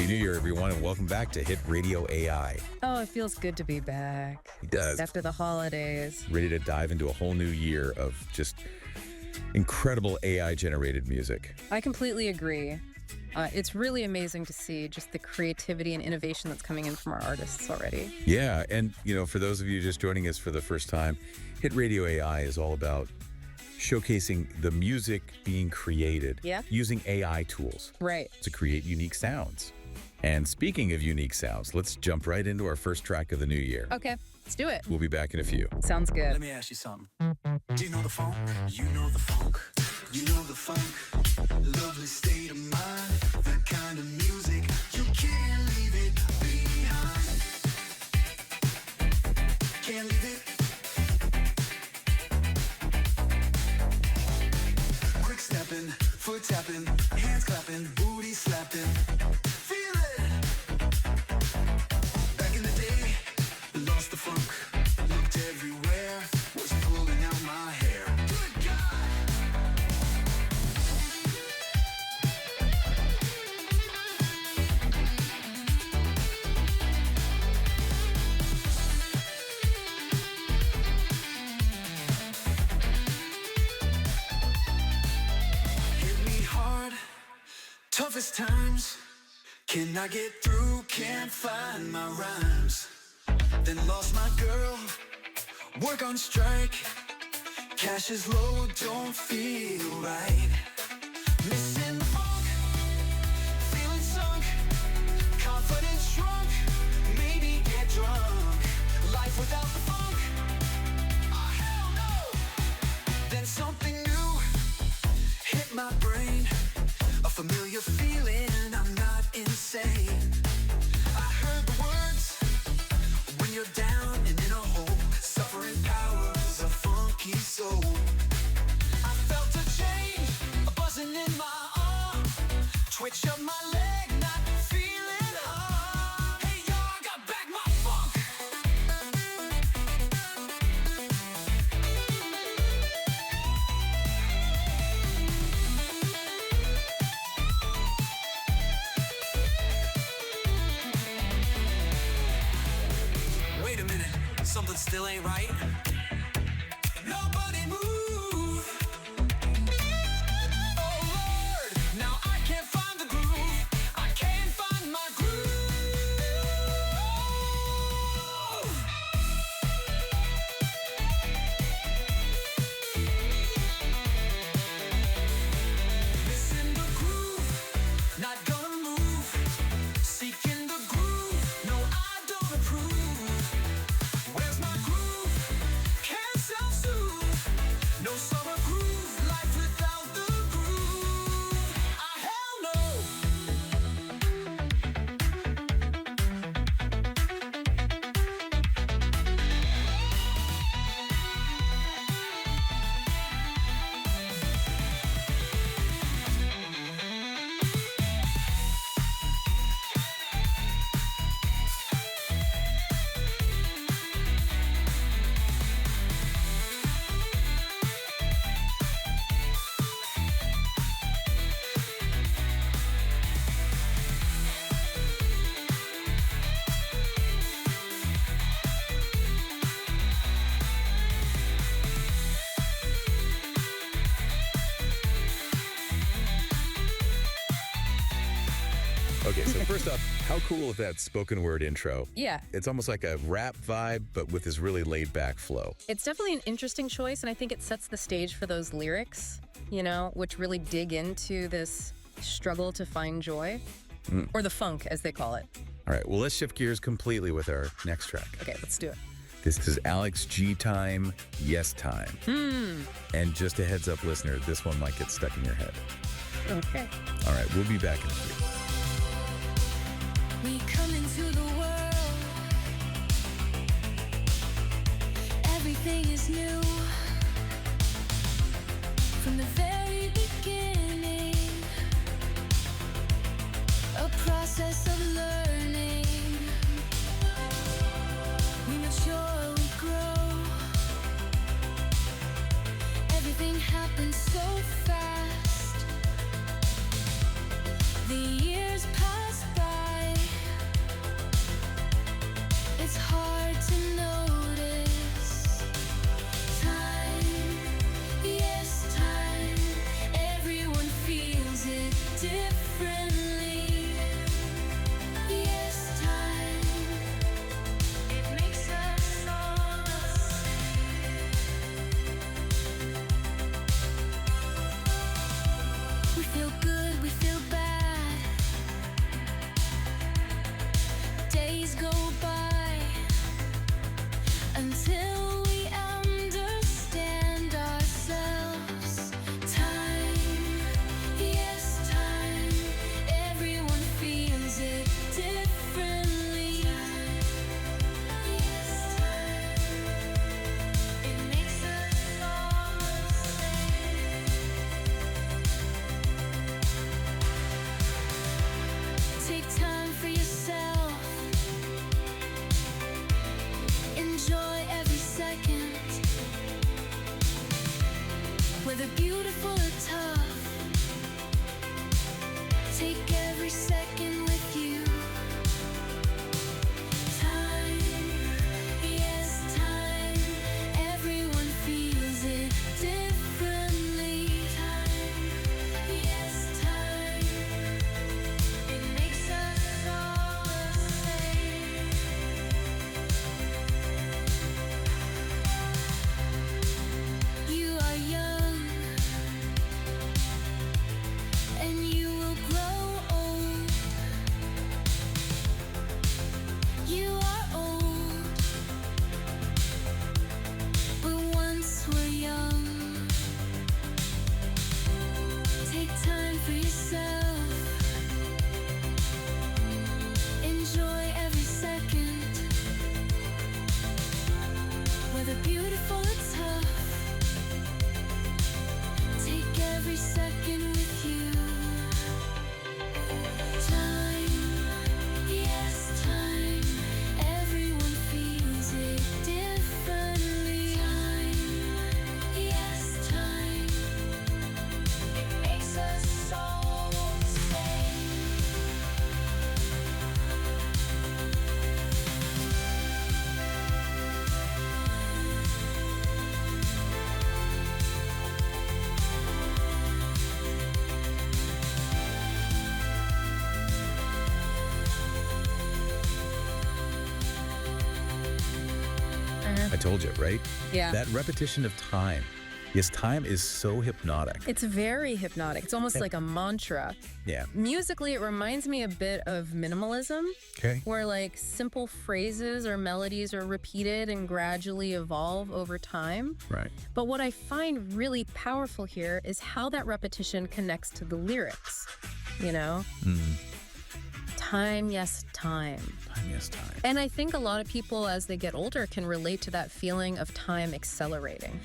Happy New Year, everyone, and welcome back to Hit Radio AI. Oh, it feels good to be back. It does. After the holidays. Ready to dive into a whole new year of just incredible AI-generated music. I completely agree. It's really amazing to see just the creativity and innovation that's coming in from our artists already. Yeah, and for those of you just joining us for the first time, Hit Radio AI is all about showcasing the music being created using AI tools to create unique sounds. And speaking of unique sounds, let's jump right into our first track of the new year. Okay, let's do it. We'll be back in a few. Sounds good. Let me ask you something. Do you know the funk? You know the funk. You know the funk. Lovely state of mind. The kind of music you can't leave it behind. Can't leave it. Quick stepping, foot tapping, hands clapping, booty slapping. Feel it. Back in the day, lost the funk. Looked everywhere, was pulling out my hair. Good God! Hit me hard, toughest times. Can I get through? Can't find my rhymes. Then lost my girl, work on strike. Cash is low, don't feel right. Missing the funk, feeling sunk. Confidence shrunk, maybe get drunk. Life without the funk, oh hell no. Then something new hit my brain. A familiar feeling, I'm not insane. I heard the words, when you're down and in a hole, suffering powers a funky soul. I felt a change, a buzzing in my arm, twitch up my leg, not feeling harm. Hey y'all, I got back my funk. Wait a minute, something still ain't right. Nobody move. Oh Lord, now I can't find the groove. I can't find my groove. Missing the groove, not gonna move. Seeking the groove, no I don't approve. Where's my groove? Can't self-soothe. No summer groove, life without the groove. Ah, hell no. Okay, so first off, how cool is that spoken word intro? Yeah, It's almost like a rap vibe, but with this really laid-back flow. it's definitely an interesting choice, and I think it sets the stage for those lyrics, which really dig into this struggle to find joy, or the funk, as they call it. All right, well, let's shift gears completely with our next track. Okay, let's do it. This is Alex G Time, Yes Time. And just a heads up, listener, this one might get stuck in your head. Okay. All right, we'll be back in a few. We come into the world, everything is new. From the very beginning, a process of learning. We mature, we grow. Everything happens so fast. The years pass by. We feel good, we feel bad. Days go by until we understand ourselves. Time, yes, time. Everyone feels it differently. Yes, time. It makes us all the same. Take time for yourself. Enjoy every second. Whether beautiful or tough, take every second with you. Time, yes, time. Everyone feels it differently. Time, yes, time. It makes us all the same. You are young, and you will grow old. You are old, but once were young. Take time for yourself. Enjoy every second. Whether beautiful or tough, take every second with you. Time, yes, time. Everyone feels it differently. Time, yes, time. It makes us all the same. I told you, right? Yeah. That repetition of time. Yes, time is so hypnotic. It's very hypnotic. It's almost like a mantra. Yeah. Musically, it reminds me a bit of minimalism, Okay. where like simple phrases or melodies are repeated and gradually evolve over time. Right. But what I find really powerful here is how that repetition connects to the lyrics, you know? Time, yes, time. Time, yes, time. And I think a lot of people, as they get older, can relate to that feeling of time accelerating.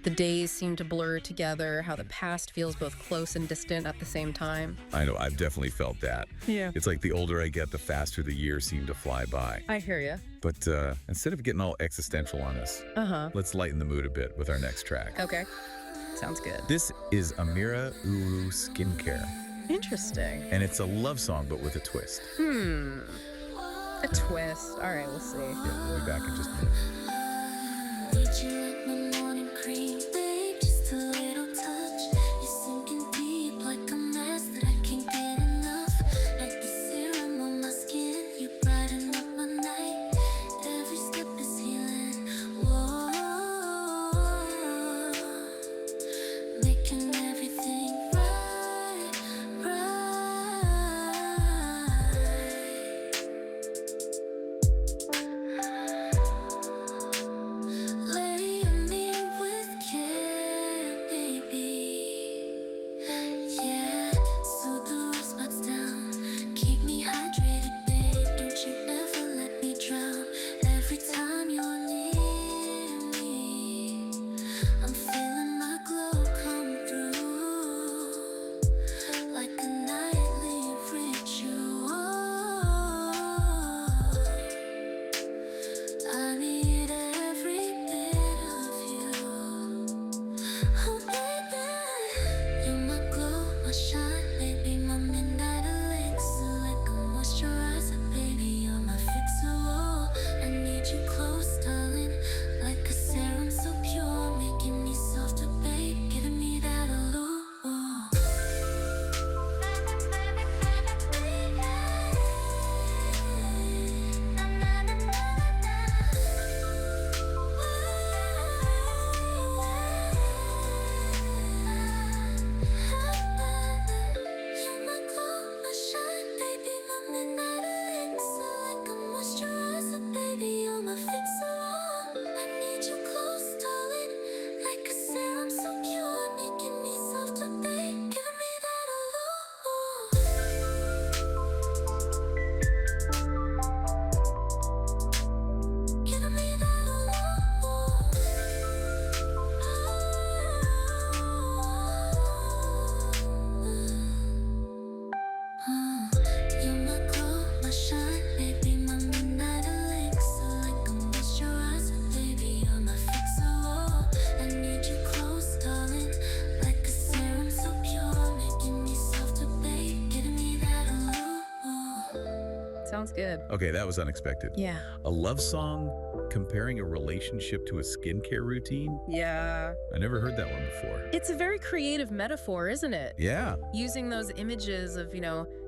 The days seem to blur together, how the past feels both close and distant at the same time. I know, I've definitely felt that. Yeah. It's like the older I get, the faster the years seem to fly by. I hear you. But instead of getting all existential on us, let's lighten the mood a bit with our next track. Okay. Sounds good. This is Amira Uru Skincare, Interesting. and it's a love song, but with a twist. A twist. All right, we'll see. Yeah, we'll be back in just a minute. Did you like my morning cream, babe? Just a little touch. You're sinking deep like a mess that I can't get enough. Like the serum on my skin, you brighten up my night. Every step is healing. Whoa, making everything right, right. Lay Sounds good. Okay, that was unexpected. Yeah. A love song comparing a relationship to a skincare routine? Yeah. I never heard that one before. It's a very creative metaphor, isn't it? Yeah. Using those images of,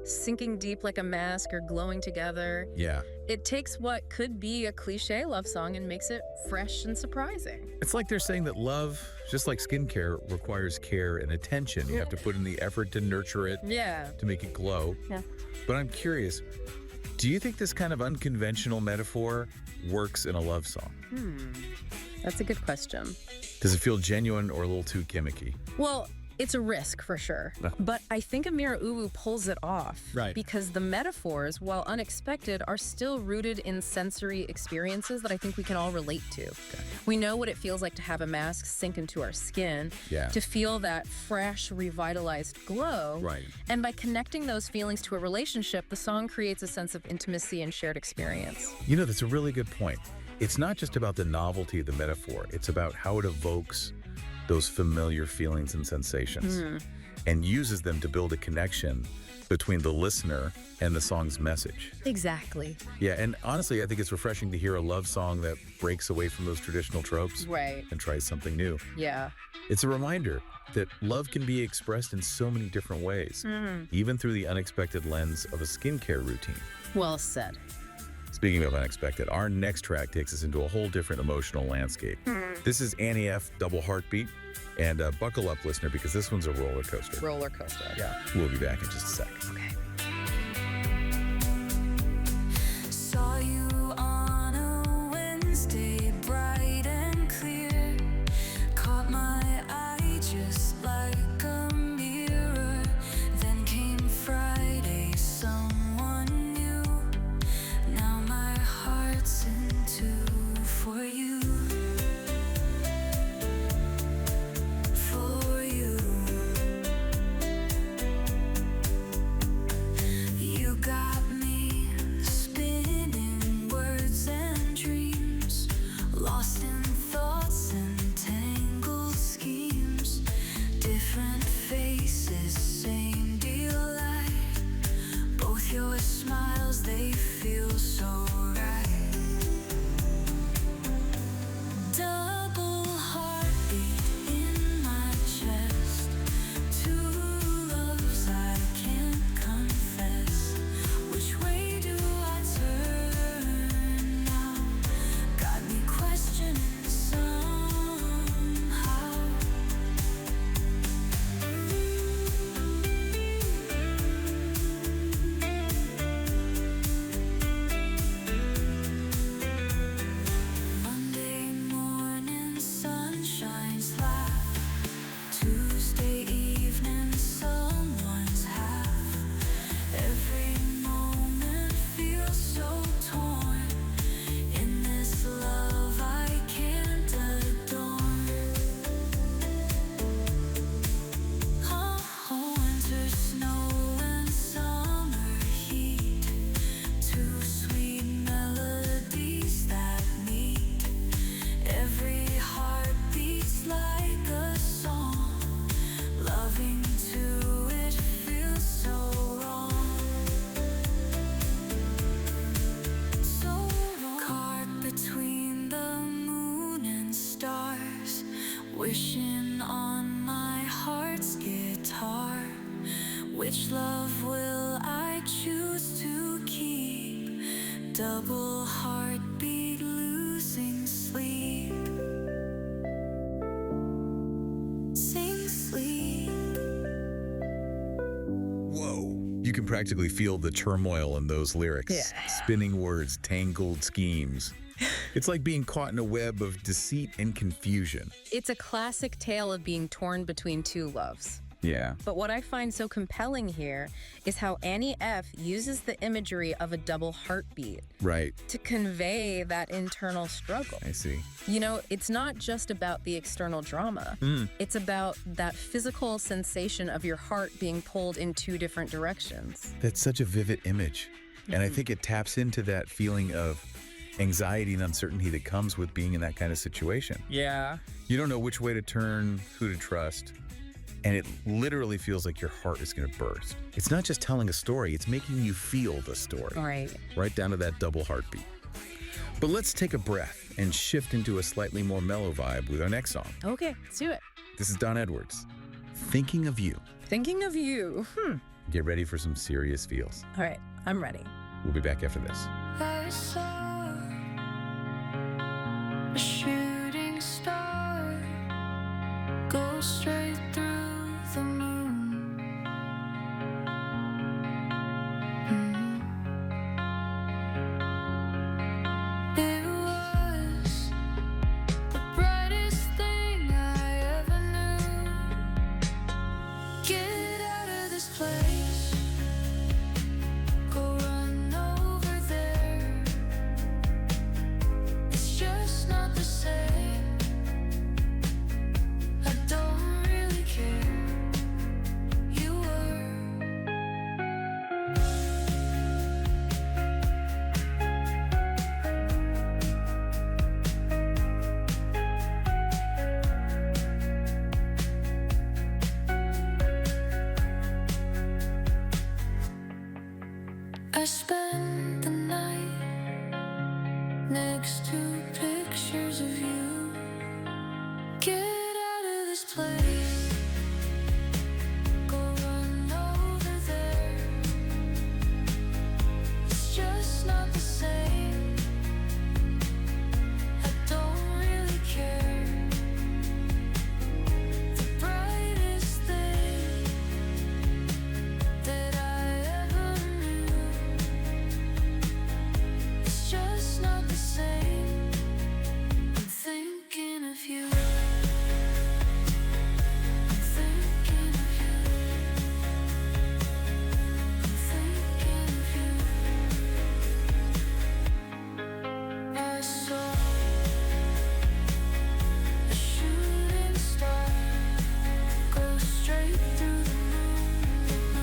sinking deep like a mask or glowing together. Yeah. It takes what could be a cliche love song and makes it fresh and surprising. It's like they're saying that love, just like skincare, requires care and attention. You have to put in the effort to nurture it, to make it glow. Yeah. But I'm curious, do you think this kind of unconventional metaphor works in a love song? That's a good question. Does it feel genuine or a little too gimmicky? Well, it's a risk for sure. But I think Amira Uwu pulls it off. Right. Because the metaphors, while unexpected, are still rooted in sensory experiences that I think we can all relate to. Okay. We know what it feels like to have a mask sink into our skin, to feel that fresh, revitalized glow. Right. And by connecting those feelings to a relationship, the song creates a sense of intimacy and shared experience. That's a really good point. It's not just about the novelty of the metaphor. It's about how it evokes those familiar feelings and sensations and uses them to build a connection between the listener and the song's message. Exactly. Yeah, and honestly, I think it's refreshing to hear a love song that breaks away from those traditional tropes and tries something new. Yeah. It's a reminder that love can be expressed in so many different ways, even through the unexpected lens of a skincare routine. Well said. Speaking of unexpected, our next track takes us into a whole different emotional landscape. This is Annie F. Double Heartbeat. And buckle up, listener, because this one's a roller coaster. Roller coaster. Yeah. We'll be back in just a sec. Okay. Saw you on a Wednesday, bright and clear. Caught my eye just like a mirror. Then came Friday, someone new. Now my heart's in two for you. Wishing on my heart's guitar, which love will I choose to keep? Double heartbeat, losing sleep. Sing sleep. Whoa. You can practically feel the turmoil in those lyrics. Yeah. Spinning words, tangled schemes. It's like being caught in a web of deceit and confusion. It's a classic tale of being torn between two loves. Yeah. But what I find so compelling here is how Annie F. uses the imagery of a double heartbeat Right. to convey that internal struggle. I see. It's not just about the external drama. It's about that physical sensation of your heart being pulled in two different directions. That's such a vivid image. And I think it taps into that feeling of anxiety and uncertainty that comes with being in that kind of situation. Yeah. You don't know which way to turn, who to trust. And it literally feels like your heart is going to burst. It's not just telling a story, it's making you feel the story. Right down to that double heartbeat. But let's take a breath and shift into a slightly more mellow vibe with our next song. Okay, let's do it. This is Don Edwards, Thinking of You. Thinking of you. Get ready for some serious feels. All right, I'm ready. We'll be back after this. I saw a shooting star go straight through the moon. It was the brightest thing I ever knew. Get out of this place, go run over there. It's just not the same. I don't really care. You were. I spent the night next to pictures of you. Get out of this place, go run over there. It's just not the same. I don't really care. The brightest thing that I ever knew. It's just not the same. I'm thinking of you. I'm thinking of you. I'm thinking of you. I saw a shooting star go straight through the moon.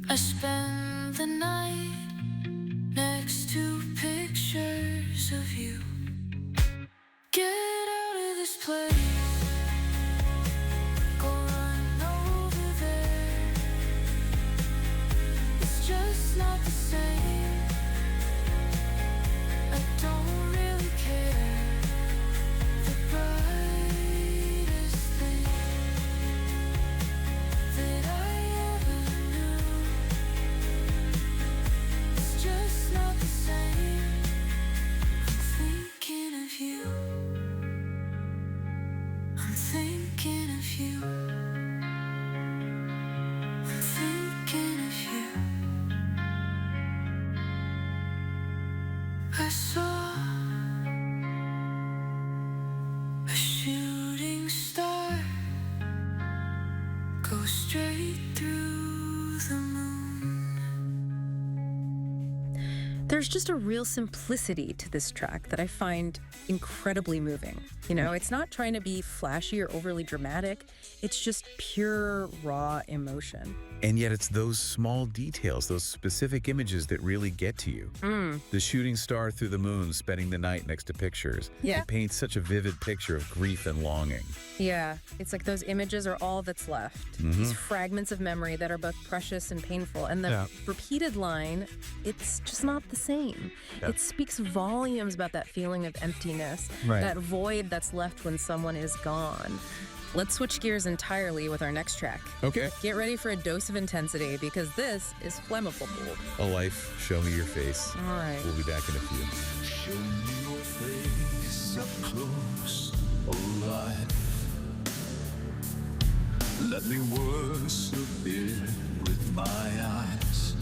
I spend the night next to pictures of you. Get out of this place, go run over there. It's just not the same. I don't really care. The brightest thing that I ever knew. It's just not the same. I'm thinking of you. I'm thinking of you. I'm thinking of you. I saw a shooting star go straight through the moon. There's just a real simplicity to this track that I find incredibly moving. You know, it's not trying to be flashy or overly dramatic. It's just pure, raw emotion. And yet it's those small details, those specific images that really get to you. The shooting star through the moon, spending the night next to pictures. Yeah. It paints such a vivid picture of grief and longing. Yeah, it's like those images are all that's left. These fragments of memory that are both precious and painful. And the repeated line, it's just not the same. It speaks volumes about that feeling of emptiness, that void that's left when someone is gone. Let's switch gears entirely with our next track. Okay. Get ready for a dose of intensity because this is FlammableGold. A life, show me your face. All right. We'll be back in a few. Show me your face up close, oh life. Let me worship it with my eyes.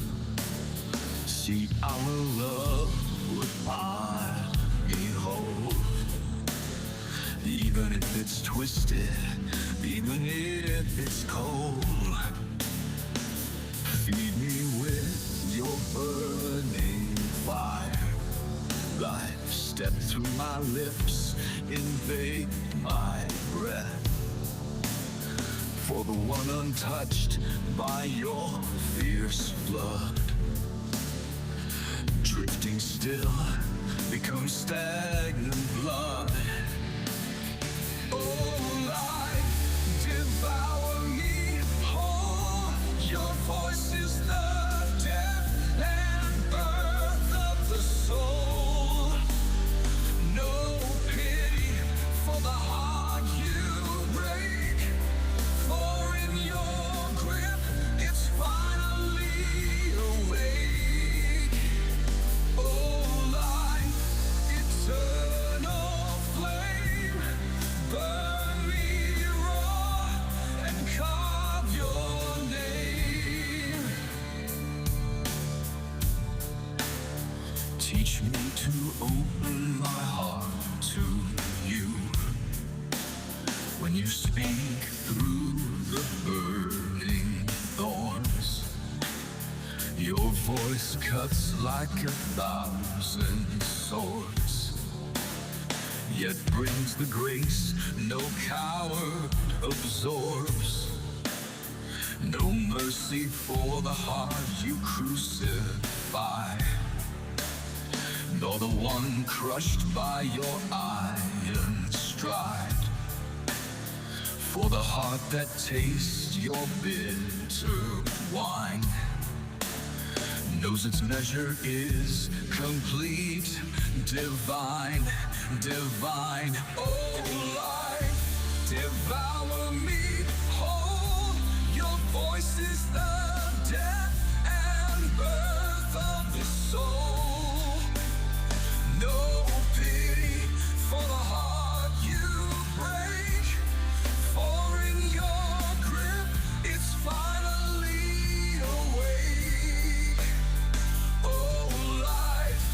See our love with part me whole. Even if it's twisted, even if it's cold. Feed me with your burning fire. Life stepped through my lips, invade my breath. For the one untouched by your fierce flood, drifting still becomes stagnant blood. Oh, life, devour me whole. Your voice is the death and birth of the soul. No pity for the heart you break, for in your grip it's finally awake. Oh, life, eternal flame, burn me raw and carve your name. Teach me to open my heart to you. When you speak through the burning thorns, your voice cuts like 1,000 swords, yet brings the grace no coward absorbs. No mercy for the heart you crucify, nor the one crushed by your iron stride. For the heart that tastes your bitter wine knows its measure is complete, divine, divine. Oh, life, devour me whole. Your voice is the death and birth of the soul. No pity for the heart you break, for in your grip it's finally awake. Oh, life,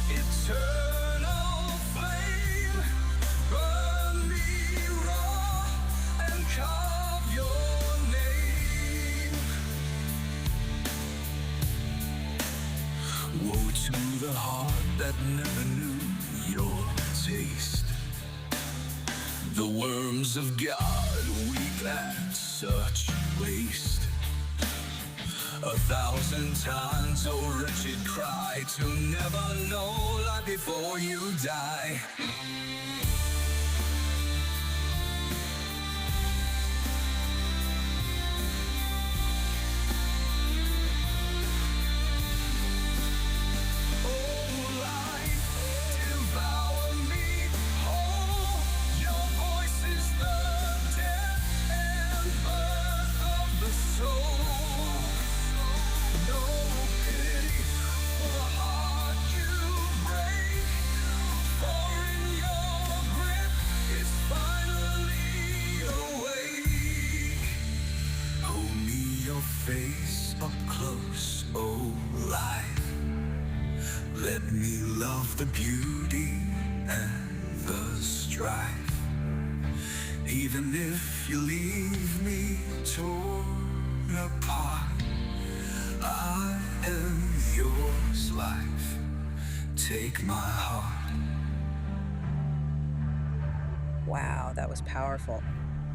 eternal flame, burn me raw and carve your name. Woe to the heart that never knew your taste. The worms of God weep at such waste. 1,000 times, oh wretched cry, to never know life before you die. Oh, life, devour me whole. Your voice is the death and birth of the soul. No pity for the heart you break, for in your grip it's finally awake. Hold me your face up close, oh life. Let me love the beauty and the strife. Even if you leave me torn apart, I am yours, life. Take my heart. Wow, that was powerful.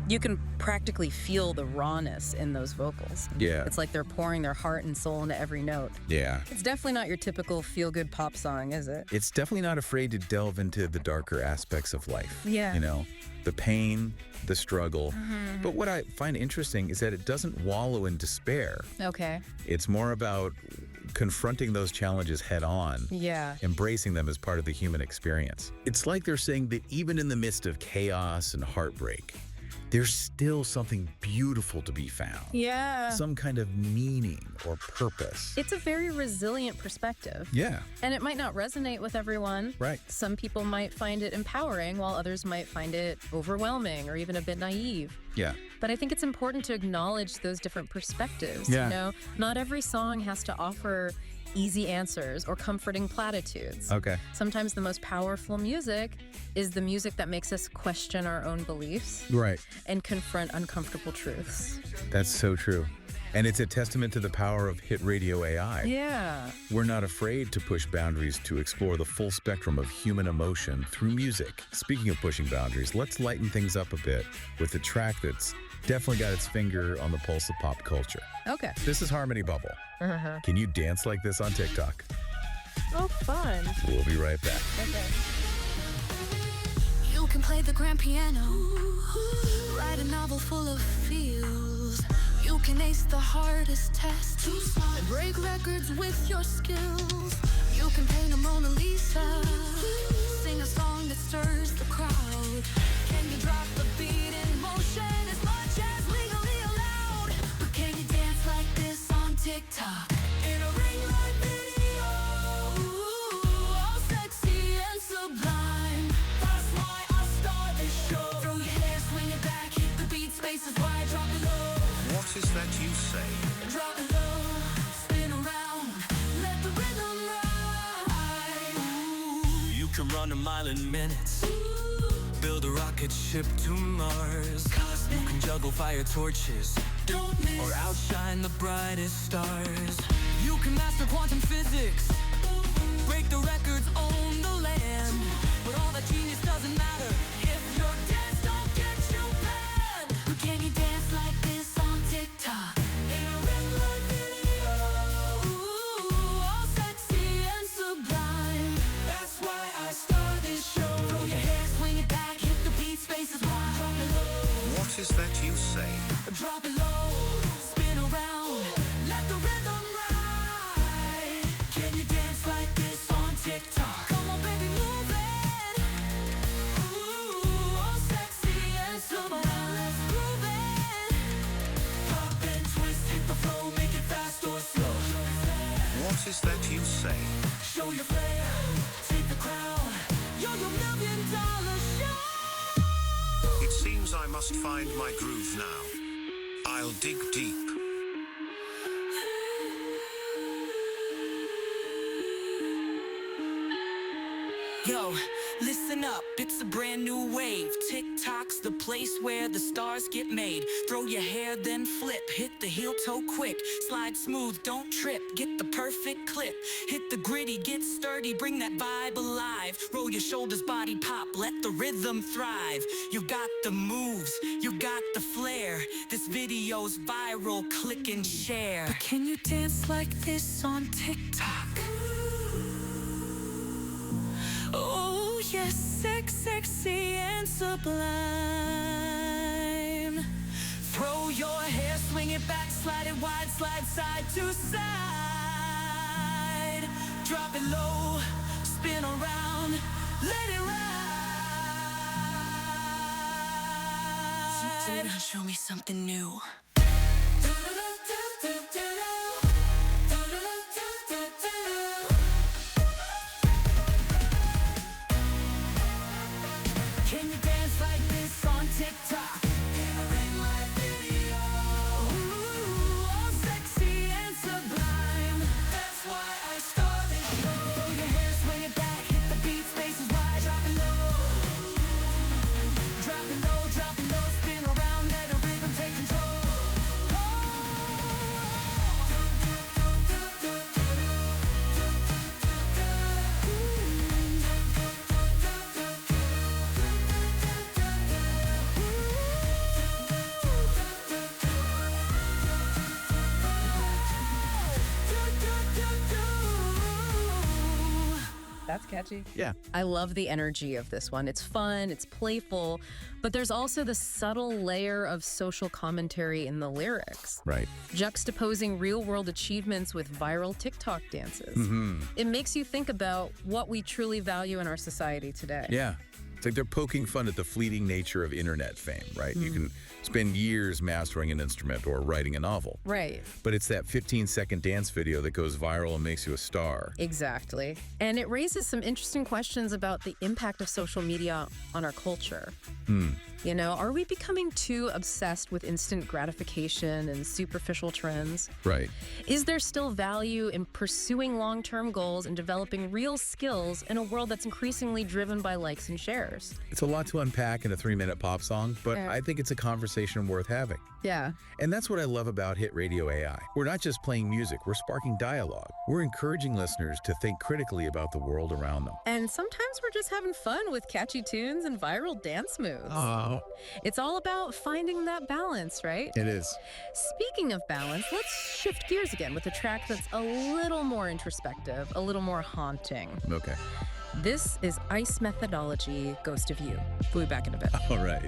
You can practically feel the rawness in those vocals. Yeah. It's like they're pouring their heart and soul into every note. Yeah. It's definitely not your typical feel-good pop song, is it? It's definitely not afraid to delve into the darker aspects of life. Yeah. You know, the pain, the struggle. But what I find interesting is that it doesn't wallow in despair. Okay. It's more about confronting those challenges head on. Yeah. Embracing them as part of the human experience. It's like they're saying that even in the midst of chaos and heartbreak, there's still something beautiful to be found. Yeah. Some kind of meaning or purpose. It's a very resilient perspective. Yeah. And it might not resonate with everyone. Right. Some people might find it empowering, while others might find it overwhelming or even a bit naive. Yeah. But I think it's important to acknowledge those different perspectives. Yeah. You know, not every song has to offer easy answers or comforting platitudes. Okay. Sometimes the most powerful music is the music that makes us question our own beliefs Right. and confront uncomfortable truths. That's so true. And it's a testament to the power of hit radio AI. Yeah. We're not afraid to push boundaries to explore the full spectrum of human emotion through music. Speaking of pushing boundaries, let's lighten things up a bit with a track that's definitely got its finger on the pulse of pop culture. Okay. This is Harmony Bubble. Can you dance like this on TikTok? Oh, fun. We'll be right back. Okay. You can play the grand piano, write a novel full of feels. You can ace the hardest test and break records with your skills. You can paint a Mona Lisa, sing a song that stirs the crowd. Can you drop the beat in motion as much as legally allowed? But can you dance like this on TikTok? In a ring light video, all sexy and sublime. That's why I start this show. Throw your hair, swing it back, hit the beat, spaces wide, drop it low. What is that you say? Drop it low, spin around, let the rhythm ride. You can run a mile in minutes, build a rocket ship to Mars. Cosmic, You can juggle fire torches, don't miss. or outshine the brightest stars. You can master quantum physics, break the records, own the land. But all that genius doesn't matter If your dance don't get you banned. But can you dance like this on TikTok? In a ring light video, all sexy and sublime. That's why I start this show. Throw your hair, swing it back, hit the beat, spaces wide. Drop it low, What is that you say? drop it low, spin around, let the rhythm ride. Can you dance like this on TikTok? Come on, baby, move it. Ooh, all sexy and sublime. Let's groove it. Pop and twist, hit the flow, make it fast or slow. What is that you say? Show your flair, take the crown. You're your $1,000,000 show. It seems I must find my groove now. I'll dig deep. Yo, listen up, it's a brand new wave. TikTok's the place where the stars get made. Throw your hair, then flip, hit the heel toe quick. Slide smooth, don't trip, get the perfect clip. Hit the gritty, get sturdy, bring that vibe alive. Roll your shoulders, body pop, let the rhythm thrive. You got the moves, you got the flair. This video's viral, click and share. But can you dance like this on TikTok? Oh yes, sexy and sublime. Throw your hair, swing it back, slide it wide, slide side to side. Drop it low, spin around, let it ride. Show me something new. Can you dance like this on TikTok? In a ring light video, Ooh, all sexy and sublime. that's why I started. Throw your hair, swing it back, hit the beat, spaces wide. Drop it low, drop it low, drop it low. Spin around, let the rhythm take control. That's catchy. Yeah. I love the energy of this one. It's fun, it's playful, but there's also the subtle layer of social commentary in the lyrics. Right. Juxtaposing real-world achievements with viral TikTok dances. It makes you think about what we truly value in our society today. Yeah. It's like they're poking fun at the fleeting nature of internet fame, right? You can spend years mastering an instrument or writing a novel. Right. But it's that 15-second dance video that goes viral and makes you a star. Exactly. And it raises some interesting questions about the impact of social media on our culture. You know, are we becoming too obsessed with instant gratification and superficial trends? Right. Is there still value in pursuing long-term goals and developing real skills in a world that's increasingly driven by likes and shares? cares? It's a lot to unpack in a 3-minute pop song, but I think it's a conversation worth having. Yeah. And that's what I love about Hit Radio AI. We're not just playing music, we're sparking dialogue. We're encouraging listeners to think critically about the world around them. And sometimes we're just having fun with catchy tunes and viral dance moves. Oh. It's all about finding that balance, right? It is. Speaking of balance, let's shift gears again with a track that's a little more introspective, a little more haunting. Okay. This is Ice Methodology, Ghost of You. We'll be back in a bit. All right.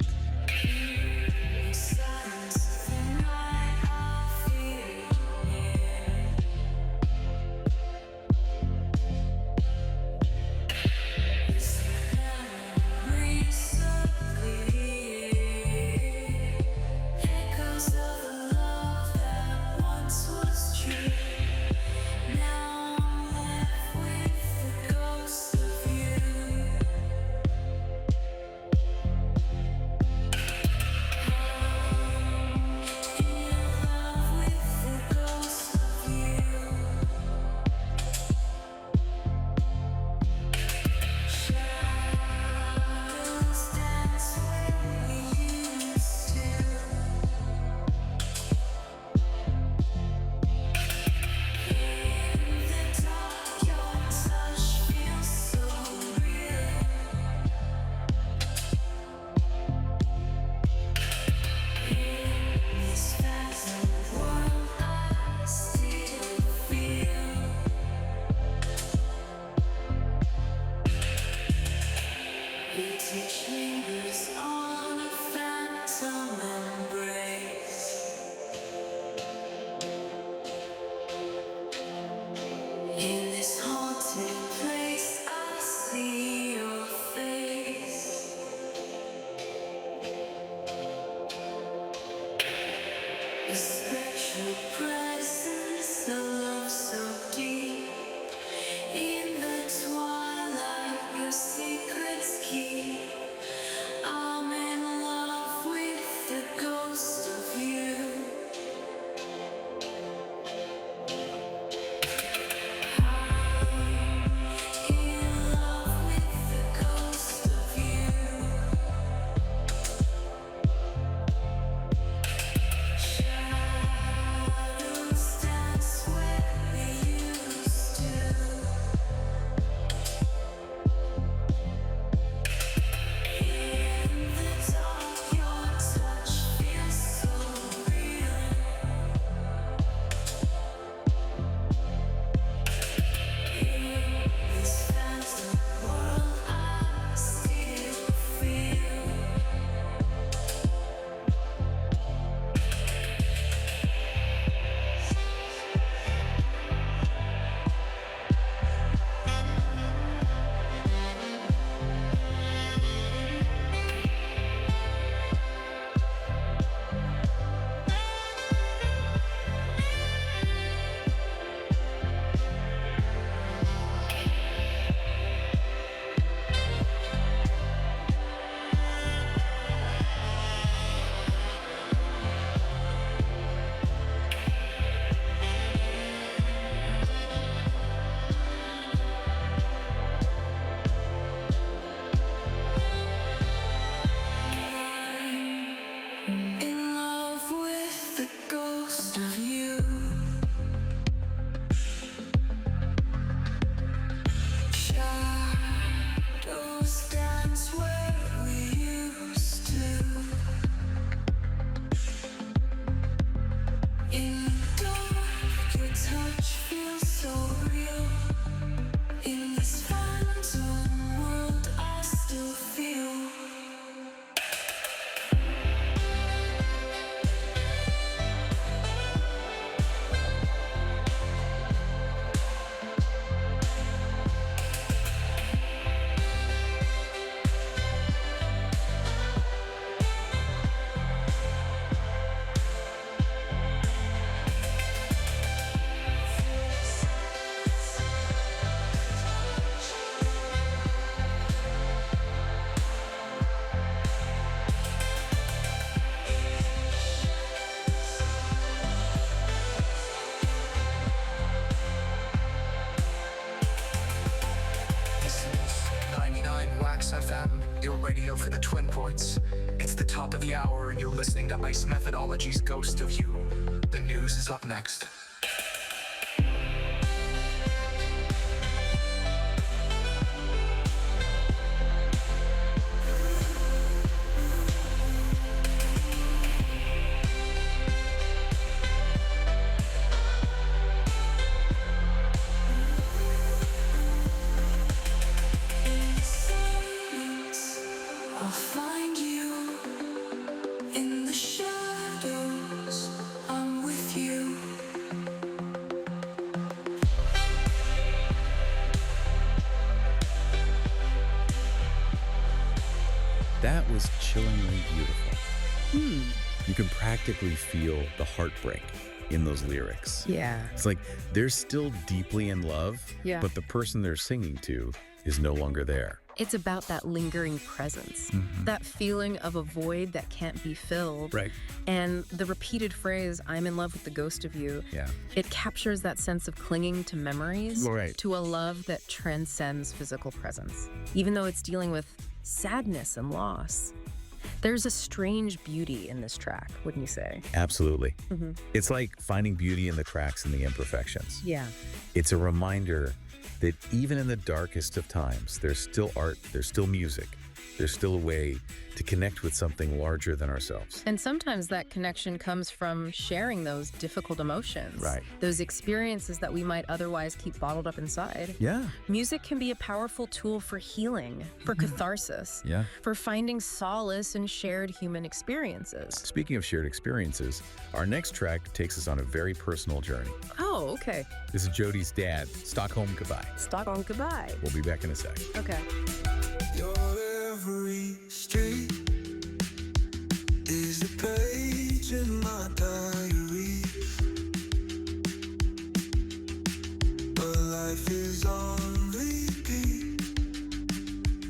FM. your radio for the Twin Ports. It's the top of the hour and you're listening to Ice Methodology's Ghost of You. The news is up next. I'll find you in the shadows. I'm with you. That was chillingly beautiful. You can practically feel the heartbreak in those lyrics. Yeah. It's like they're still deeply in love, Yeah. but the person they're singing to is no longer there. It's about that lingering presence, that feeling of a void that can't be filled. Right. And the repeated phrase, I'm in love with the ghost of you, Yeah. it captures that sense of clinging to memories, Right. to a love that transcends physical presence. Even though it's dealing with sadness and loss, there's a strange beauty in this track, wouldn't you say? Absolutely. It's like finding beauty in the cracks and the imperfections. Yeah. It's a reminder that even in the darkest of times, there's still art, there's still music, there's still a way to connect with something larger than ourselves. And sometimes that connection comes from sharing those difficult emotions, Right. those experiences that we might otherwise keep bottled up inside. Yeah. Music can be a powerful tool for healing, for catharsis, Yeah. for finding solace in shared human experiences. Speaking of shared experiences, our next track takes us on a very personal journey. Oh, okay. This is Jodie's dad, Stockholm Goodbye. Stockholm Goodbye. We'll be back in a sec. Okay. Your every street is a page in my diary. But life is on repeat,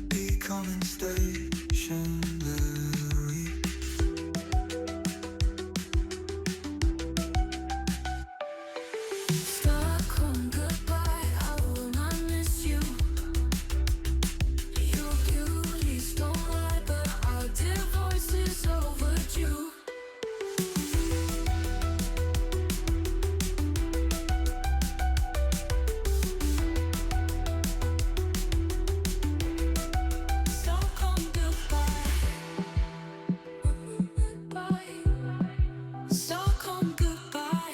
becoming stationary. Stockholm goodbye, I will not miss you. Your beauties don't lie, but our divorce is overdue. Stockholm goodbye. Stockholm goodbye.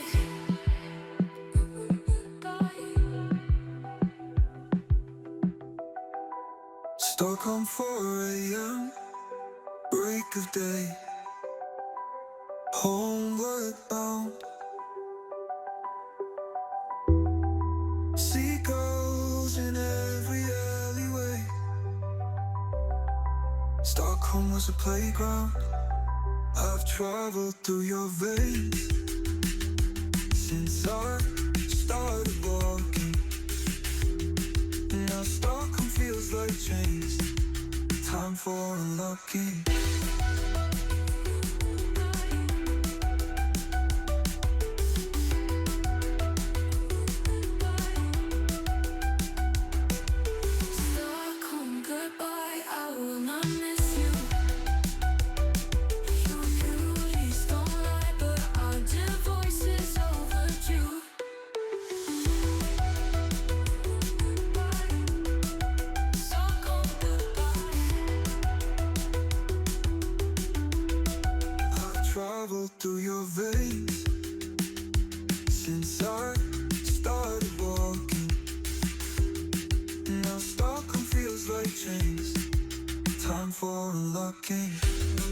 Stockholm 4 a.m. break of day, homeward bound. Seagulls in every alleyway. Stockholm was a playground. I've traveled through your veins since I started walking. Now Stockholm feels like chains. Time for unlocking. Stockholm goodbye, I will not miss you. Your beauties don't lie, but our divorce is overdue. Stockholm goodbye. I've traveled through your veins since I started walking. Now Stockholm feels like chains. Time for unlocking.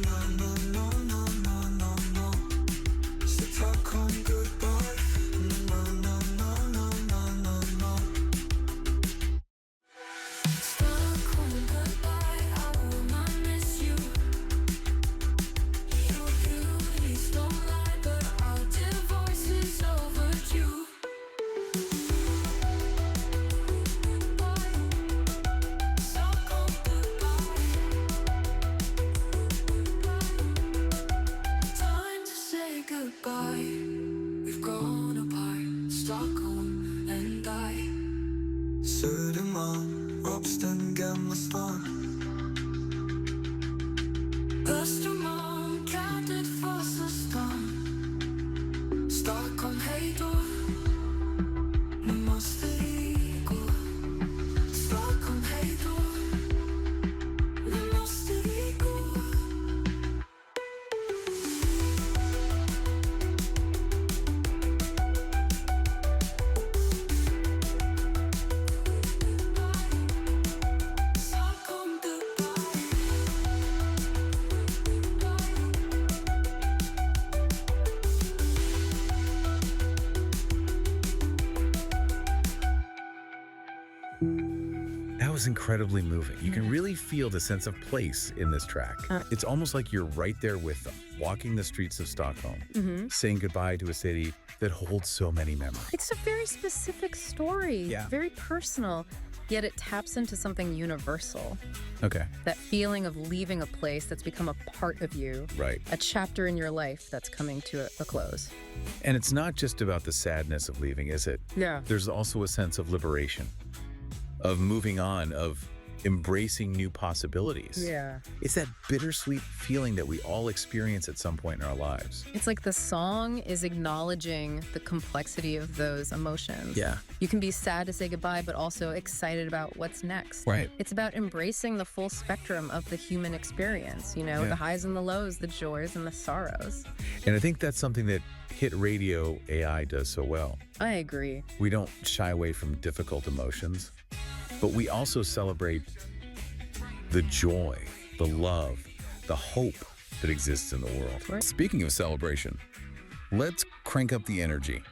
No, no, no, no, no, no, no. Stockholm goodbye. No, no, no, no, no, no, no. Stockholm goodbye, I will not miss you. Your beauties don't lie, but our divorce is overdue. Stockholm goodbye. Östermalm, klädet Vasastan. Stockholm, hej då. Nu måste vi gå. Stockholm, hej då. Nu måste vi gå. Stockholm, Dubai. That was incredibly moving. You can really feel the sense of place in this track. It's almost like you're right there with them, walking the streets of Stockholm, saying goodbye to a city that holds so many memories. It's a very specific story, very personal, yet it taps into something universal. Okay. That feeling of leaving a place that's become a part of you. Right. A chapter in your life that's coming to a close. And it's not just about the sadness of leaving, is it? Yeah. There's also a sense of liberation, of moving on, of embracing new possibilities. Yeah. It's that bittersweet feeling that we all experience at some point in our lives. It's like the song is acknowledging the complexity of those emotions. Yeah. You can be sad to say goodbye, but also excited about what's next. Right. It's about embracing the full spectrum of the human experience, you know, the highs and the lows, the joys and the sorrows. And I think that's something that hit radio AI does so well. I agree. We don't shy away from difficult emotions, but we also celebrate the joy, the love, the hope that exists in the world. Right. Speaking of celebration, let's crank up the energy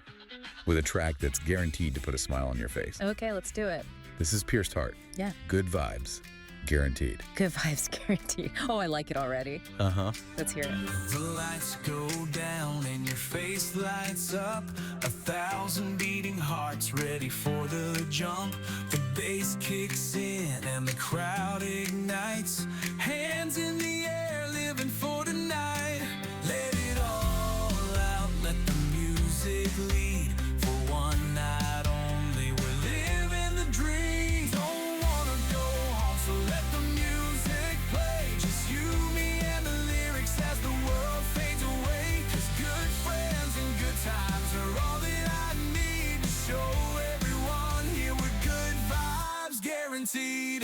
with a track that's guaranteed to put a smile on your face. Okay, let's do it. This is Pierced Heart. Yeah. Good vibes, guaranteed. Good vibes guaranteed. Oh, I like it already. Uh-huh. Let's hear it. The lights go down and your face lights up. 1,000 beating hearts ready for the jump. The bass kicks in and the crowd ignites. Hands in the air, living for tonight. Let it all out, let the music lead. For one night only, we're living the dream. Don't wanna go home, so let the music play. Just you, me, and the lyrics as the world fades away. 'Cause good friends and good times are all that I need to show everyone here we're good vibes guaranteed.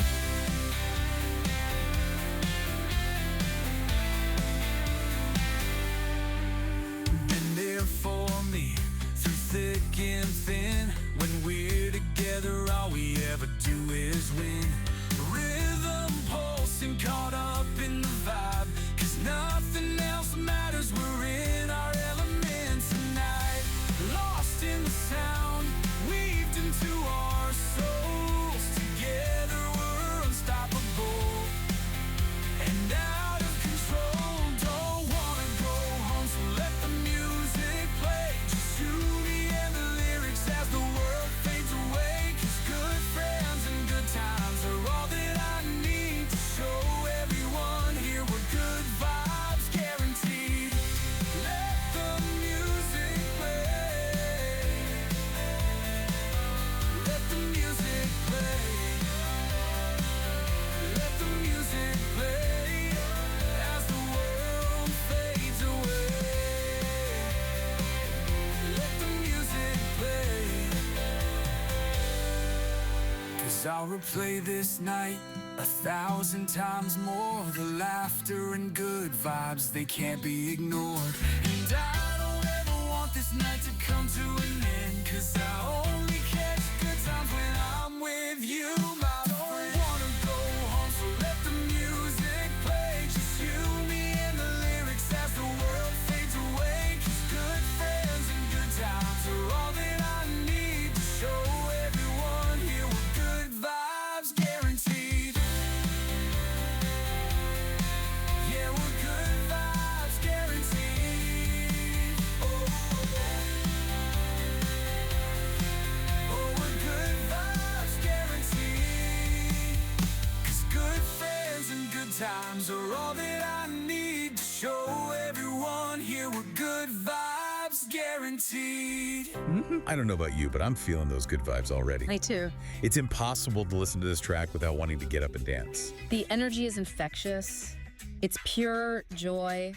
Been there for me through thick and thin. When we're together, all we ever do is win. Rhythm pulsing, caught up in the vibe. 'Cause nothing else matters, we're in our element tonight. Lost in the sound, weaved into our souls. Together we're unstoppable and out of control. Don't wanna go home, so let the music play. Just you, me, and the lyrics as the world fades away. 'Cause good friends and good times are all that I need to show everyone here we're good vibes guaranteed. Let the music play. Let the music play. Let the music play as the world fades away. Let the music play. 'Cause I'll replay this night 1,000 times more. The laughter and good vibes, they can't be ignored. And I don't ever want this night to come to an end. 'Cause I only catch good times when I'm with you, my friend. Don't wanna go home, so let the music play. Just you, me, and the lyrics as the world fades away. 'Cause good friends and good times are all that I need to show everyone here we're good vibes guaranteed. Yeah, we're good vibes guaranteed. Oh, we're good vibes guaranteed. 'Cause good friends and good times are all that I need to show everyone here we're good vibes guaranteed. I don't know about you, but I'm feeling those good vibes already. Me too. It's impossible to listen to this track without wanting to get up and dance. The energy is infectious. It's pure joy,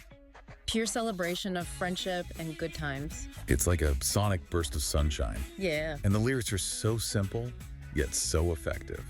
pure celebration of friendship and good times. It's like a sonic burst of sunshine. Yeah. And the lyrics are so simple, yet so effective.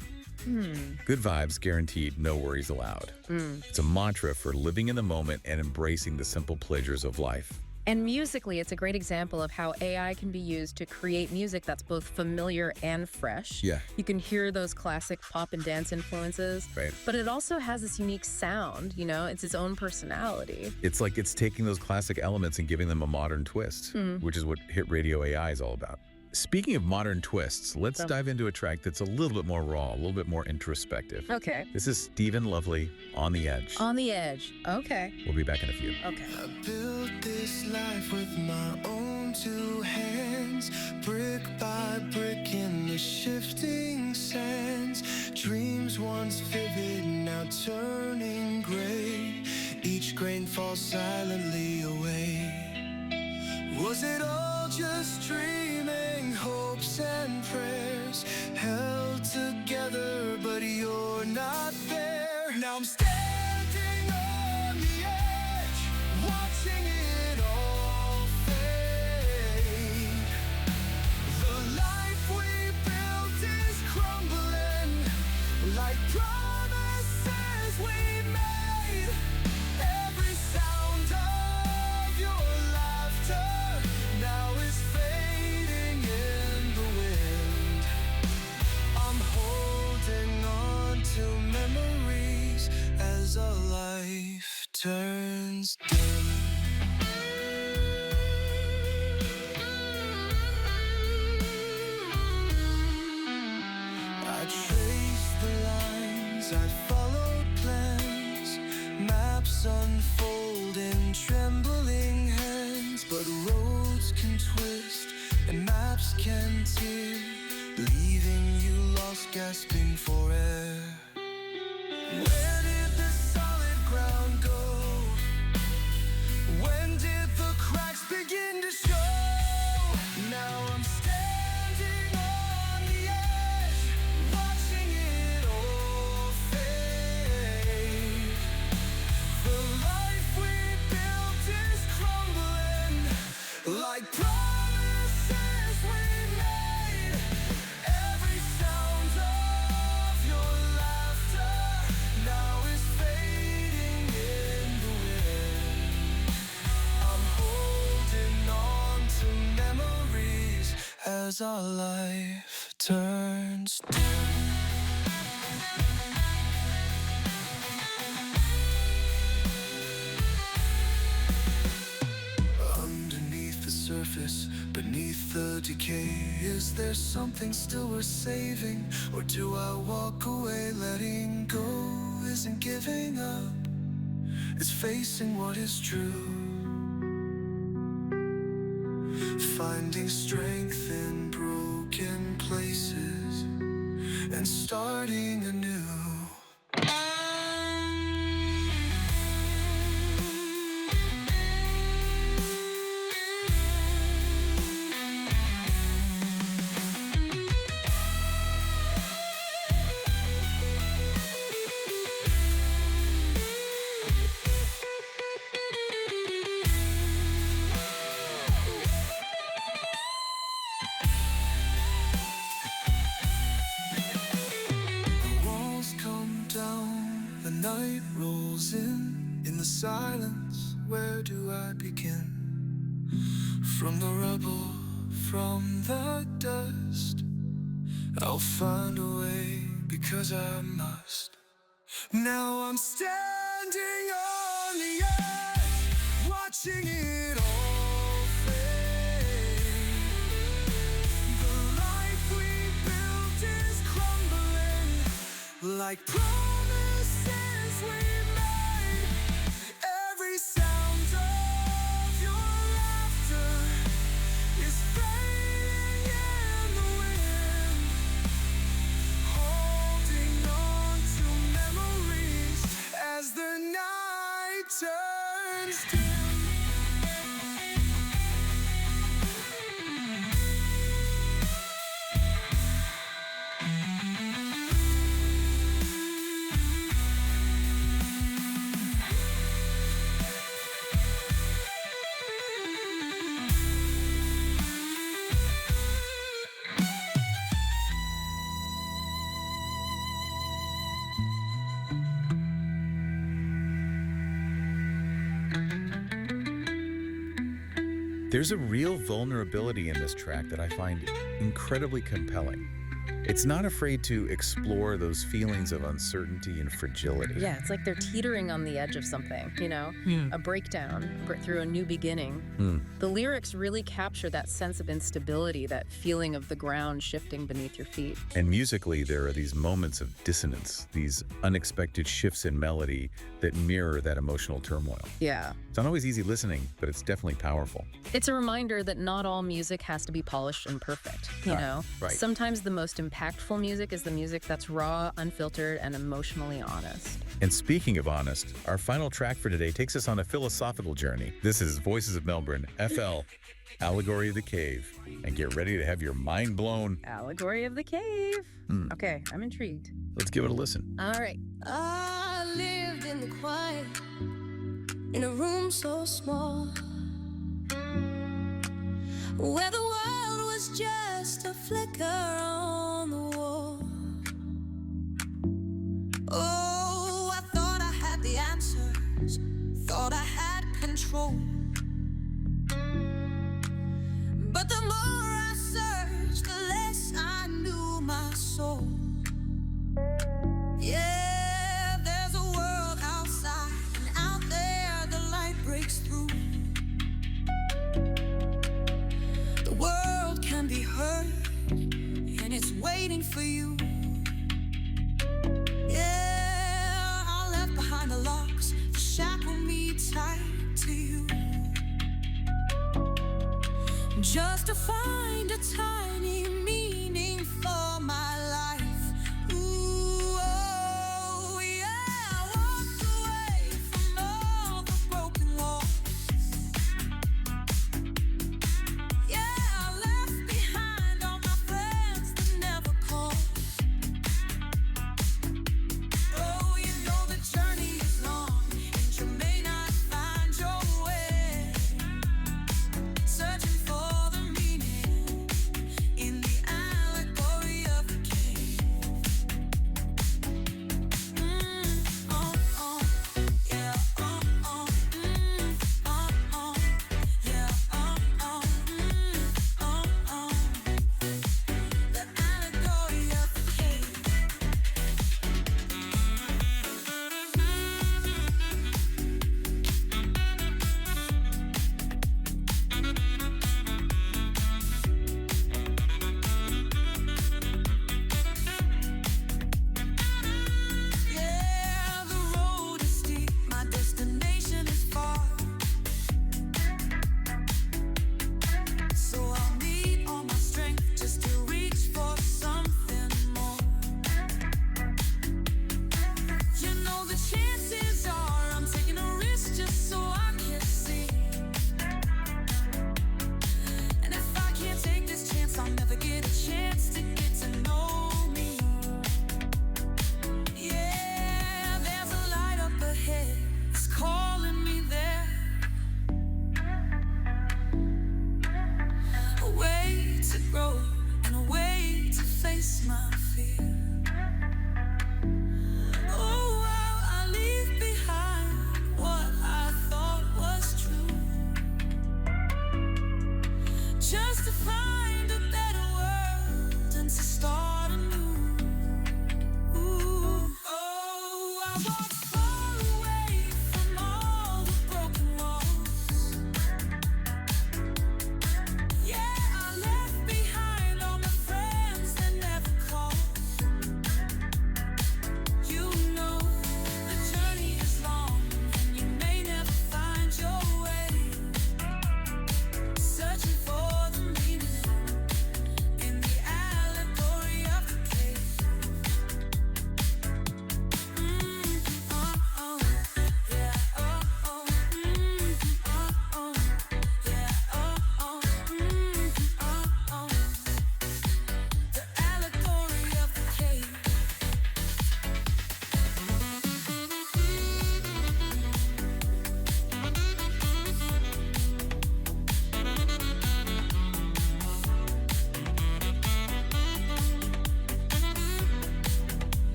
Good vibes guaranteed, no worries allowed. It's a mantra for living in the moment and embracing the simple pleasures of life. And musically, it's a great example of how AI can be used to create music that's both familiar and fresh. Yeah. You can hear those classic pop and dance influences. Right. But it also has this unique sound, you know, it's its own personality. It's like it's taking those classic elements and giving them a modern twist, which is what Hit Radio AI is all about. Speaking of modern twists, let's dive into a track that's a little bit more raw, a little bit more introspective. Okay. This is Stephen Lovely, On the Edge. On the Edge. Okay. We'll be back in a few. Okay. I built this life with my own two hands, brick by brick in the shifting sands. Dreams once vivid, now turning gray. Each grain falls silently away. Was it all just dreaming, hopes and prayers held together, but you're not there? Now I'm standing on the edge, watching it all fade. The life we built is crumbling like promises we made. Every sound of your laughter now is fading in the wind. I'm holding on to memories as our life turns dim. I traced the lines, I followed plans, maps unfold in trembling hands. But roads can twist and maps can tear, leaving you lost, gasping for air. Where did the solid ground go? When did the cracks begin to show? Now I'm standing on the edge, watching it all fade. The life we built is crumbling like promises we made. Every sound of your laughter now is fading in the wind. I'm holding on to memories as our life turns dim. Underneath the surface, beneath the decay, is there something still worth saving? Or do I walk away? Letting go isn't giving up, it's facing what is true. Finding strength in broken places and starting anew. The walls come down, the night rolls in the silence, where do I begin? From the rubble, from the dust, I'll find a way because I must. Now I'm standing on the edge, watching it all fade. The life we built is crumbling like promises we made. Every sound of your laughter is fading in the wind. Holding on to memories as the night turns dim. There's a real vulnerability in this track that I find incredibly compelling. It's not afraid to explore those feelings of uncertainty and fragility. Yeah, it's like they're teetering on the edge of something, you know? A breakdown through a new beginning. The lyrics really capture that sense of instability, that feeling of the ground shifting beneath your feet. And musically, there are these moments of dissonance, these unexpected shifts in melody that mirror that emotional turmoil. Yeah. It's not always easy listening, but it's definitely powerful. It's a reminder that not all music has to be polished and perfect, you know? Right. Sometimes the most impactful music is the music that's raw, unfiltered, and emotionally honest. And speaking of honest, our final track for today takes us on a philosophical journey. This is Voices of Melbourne, FL, Allegory of the Cave. And get ready to have your mind blown. Allegory of the Cave. Okay, I'm intrigued. Let's give it a listen. All right. I lived in the quiet, in a room so small, where the world was just a flicker on the wall. Oh, I thought I had the answers, thought I had control. But the more I searched, the less I knew my soul. Yeah, there's a world outside, and out there the light breaks through. The world can be heard, and it's waiting for you. Yeah, I left behind the locks to shackle me tight to you, just to find a tiny meaning for my life. Ooh, oh, yeah, I walked away from all the broken walls. Yeah, I left behind all my friends that never called. Oh, you know the journey is long, and you may not find your way, searching for the meaning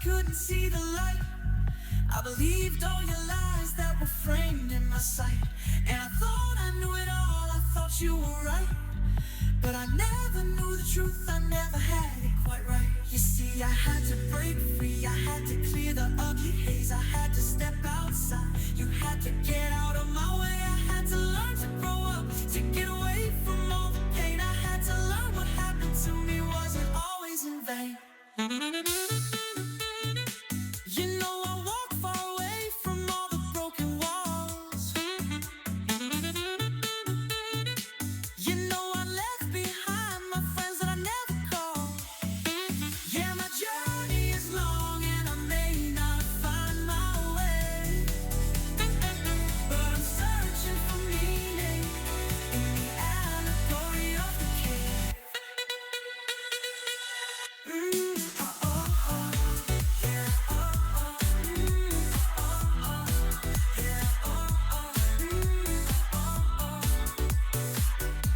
couldn't see the light. I believed all your lies that were framed in my sight. And I thought I knew it all, I thought you were right. But I never knew the truth, I never had it quite right. You see, I had to break free, I had to clear the ugly haze. I had to step outside, you had to get out of my way. I had to learn to grow up, to get away from all the pain. I had to learn what happened to me wasn't always in vain. You know I walk far away from all the broken walls. You know I left behind my friends that I never called. Yeah, my journey is long and I may not find my way, but I'm searching for meaning in the allegory of the cave.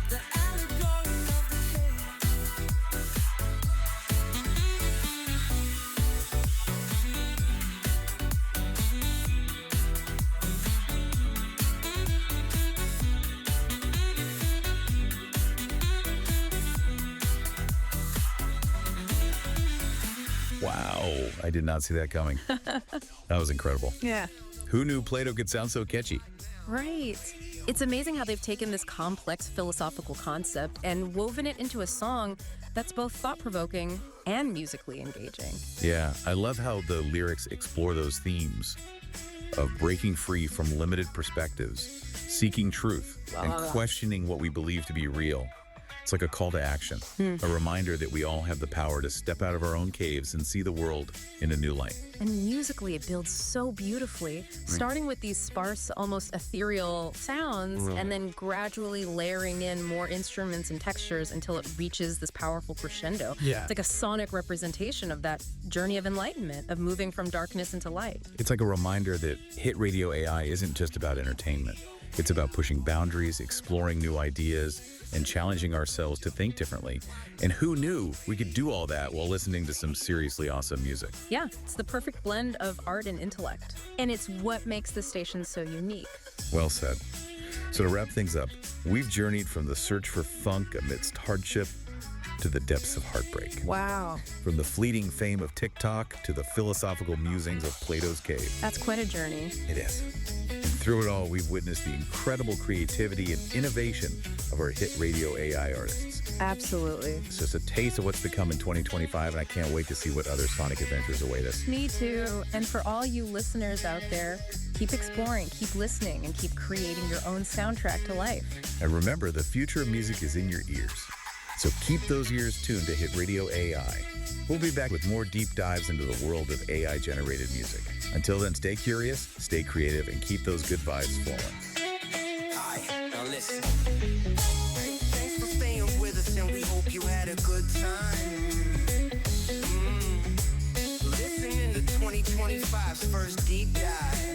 The allegory of the cave. Wow, I did not see that coming. That was incredible. Yeah. Who knew Plato could sound so catchy? Right. It's amazing how they've taken this complex philosophical concept and woven it into a song that's both thought-provoking and musically engaging. Yeah, I love how the lyrics explore those themes of breaking free from limited perspectives, seeking truth, and questioning what we believe to be real. It's like a call to action, a reminder that we all have the power to step out of our own caves and see the world in a new light. And musically, it builds so beautifully, starting with these sparse, almost ethereal sounds, and then gradually layering in more instruments and textures until it reaches this powerful crescendo. Yeah. It's like a sonic representation of that journey of enlightenment, of moving from darkness into light. It's like a reminder that Hit Radio AI isn't just about entertainment. It's about pushing boundaries, exploring new ideas, and challenging ourselves to think differently. And who knew we could do all that while listening to some seriously awesome music? Yeah, it's the perfect blend of art and intellect. And it's what makes the station so unique. Well said. So to wrap things up, we've journeyed from the search for funk amidst hardship to the depths of heartbreak. Wow. From the fleeting fame of TikTok to the philosophical musings of Plato's cave. That's quite a journey. It is. And through it all, we've witnessed the incredible creativity and innovation of our Hit Radio AI artists. Absolutely. It's just a taste of what's to come in 2025, and I can't wait to see what other sonic adventures await us. Me too. And for all you listeners out there, keep exploring, keep listening, and keep creating your own soundtrack to life. And remember, the future of music is in your ears. So keep those ears tuned to Hit Radio AI. We'll be back with more deep dives into the world of AI-generated music. Until then, stay curious, stay creative, and keep those good vibes flowing. Hi, now listen. Thanks for staying with us, and we hope you had a good time. Listening to 2025's first deep dive.